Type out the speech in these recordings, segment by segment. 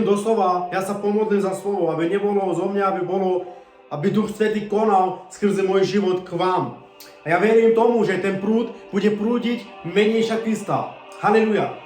Doslova, ja sa pomodlím za slovo, aby nebolo zo mňa, aby Duch Svätý konal skrze môj život k vám. A ja verím tomu, že ten prúd bude prúdiť menej Krista. Haleluja.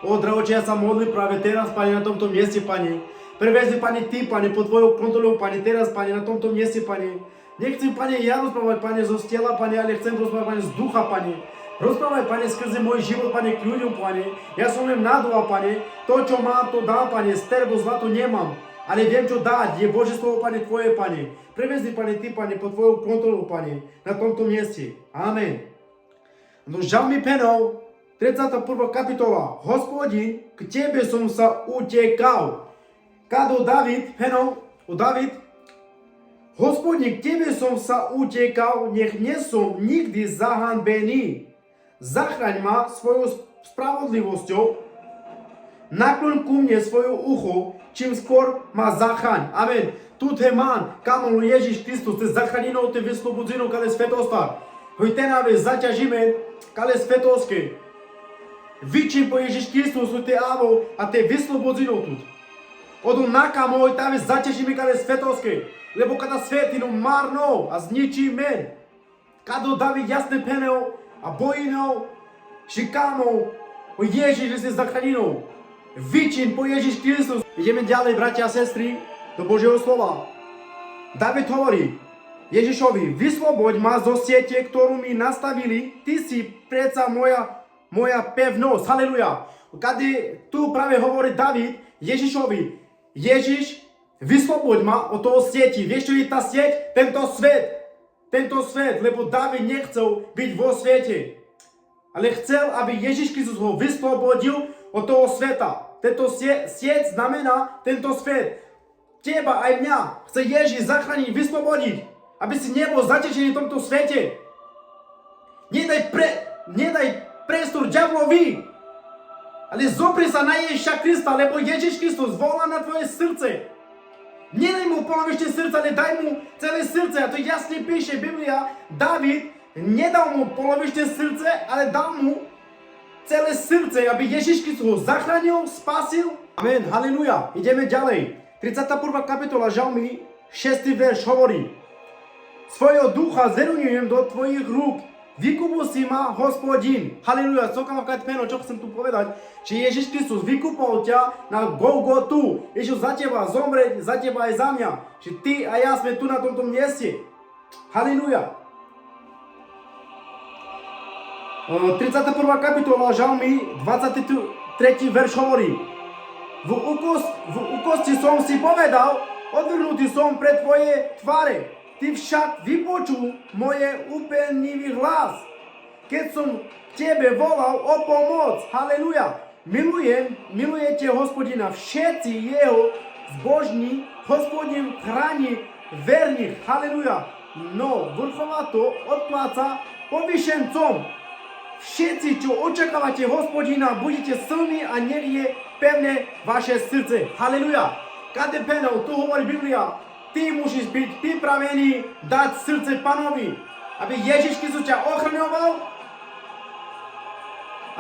Drahoče, ja sa modlím práve teraz, Pane, na tomto mieste, Pane. Prevezmi, Pane, Ty, Pane, pod Tvojou kontrolou, Pane, teraz, Pane, na tomto mieste, Pane. Nechcem, Pane, ja rozprávať, Pane, zo tela, Pane, ale chcem rozprávať, Pane, z ducha, Pane. Rozprávaj, Pane, skrze môj život, Pane, k ľuďom, Pane. Ja som len nadúval, Pane. To, čo mám, to dám, Pane. Sterbo zlato nemám. Ale viem, čo dať. Je Božie slovo, Pane, Tvoje, Pane. Prevezmi, Pane, Ty, Pane, pod Tvojou kontrolou, Pane. Na tomto mieste. Amen. No Žalmy penov, 31. kapitola. Hospodin, k Tebe som sa utekal. Kado David, penov, David. Hospodin, k Tebe som sa utekal, nech nie som nikdy zahanbený. Zachraň ma svojou spravodlivosťou, nakloň ku mne svoje ucho, čím skôr ma zachraň. Amen. Tu je man, камо Ježiš Kristus, te zachraninou, te vyslobodzinou, kale svetostar. Hoj tenáve zaťažíme, kale svetovské. Vyčím po Ježiš Kristus, te avo, a te vyslobodzinou tu. Odo nakamo, hoj táve zaťažíme, kale svetovské. Lebo kada svetinu marnou a zničíme. Kado David jasne penel, a bojinou, šikámou, o Ježiš je zachraninou. Vyčin po Ježiš Kristus. Ideme ďalej, bratia a sestry, do Božieho slova. David hovorí Ježišovi, vysloboď ma zo siete, ktorú mi nastavili, ty si predsa moja pevnosť. Haleluja. Kedy tu práve hovorí David Ježišovi, Ježiš, vysloboď ma od toho sieti. Vieš, čo je tá sieť? Tento svet, lebo David nechcel byť vo svete. Ale chcel, aby Ježiš Kristus ho vyslobodil od toho sveta. Tento sieť znamená tento svet. Teba aj mňa chce Ježiš zachrániť, vyslobodiť. Aby si nebol zaťažený v tomto svete. Nedaj priestor diablovi. Ale zopri sa na Ježiša Krista, lebo Ježiš Kristus volá na tvoje srdce. Nedaj mu polovičné srdce, ale daj mu celé srdce. A to jasne píše Biblia. David nedal mu polovičné srdce, ale dal mu celé srdce, aby Ježiš Kristus ho zachránil, spasil. Amen, haleluja. Ideme ďalej. 31. kapitola Žalmy, 6. verš hovorí. Svojho ducha zverujem do tvojich rúk. Vykúpil si ma, Hospodin. Haleluja, celkom peno, čo chcem tu povedať, že Ježiš Kristus vykúpol ťa na Golgotu. Ježiš za teba zomrieť, za teba aj za mňa. Že ty a ja sme tu na tomto mieste. Haleluja. 31. kapitola Žalmy, 23. verš hovorí. V úkosti som si povedal, odvrhnutý som pred tvoje tváre. Ty však vypočul moje úpenlivý hlas, keď som k Tebe volal o pomoc. Haleluja. Milujete Hospodina, všetci jeho zbožní, Hospodin chráni verných. Haleluja. No, vrchová to odpláca povýšencom. Všetci, čo očakávate Hospodina, budete silní a nech je pevné vaše srdce. Haleluja. Kade penov, tu hovorí Biblia. Ty musíš byť pripravený dať srdce Pánovi, aby Ježiš Kristus ťa ochraňoval,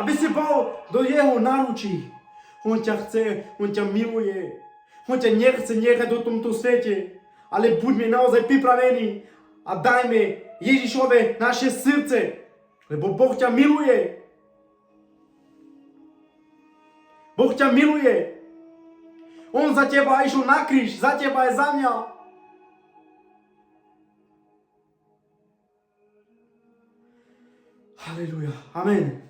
aby si bol do jeho náručí. On ťa chce, on ťa miluje, on ťa nechce nechať do tomto svete, ale buďme naozaj pripravení a dajme Ježišove naše srdce, lebo Boh ťa miluje. Boh ťa miluje. On za teba išiel na kríž, za teba aj za mňa. Haleluja. Amen.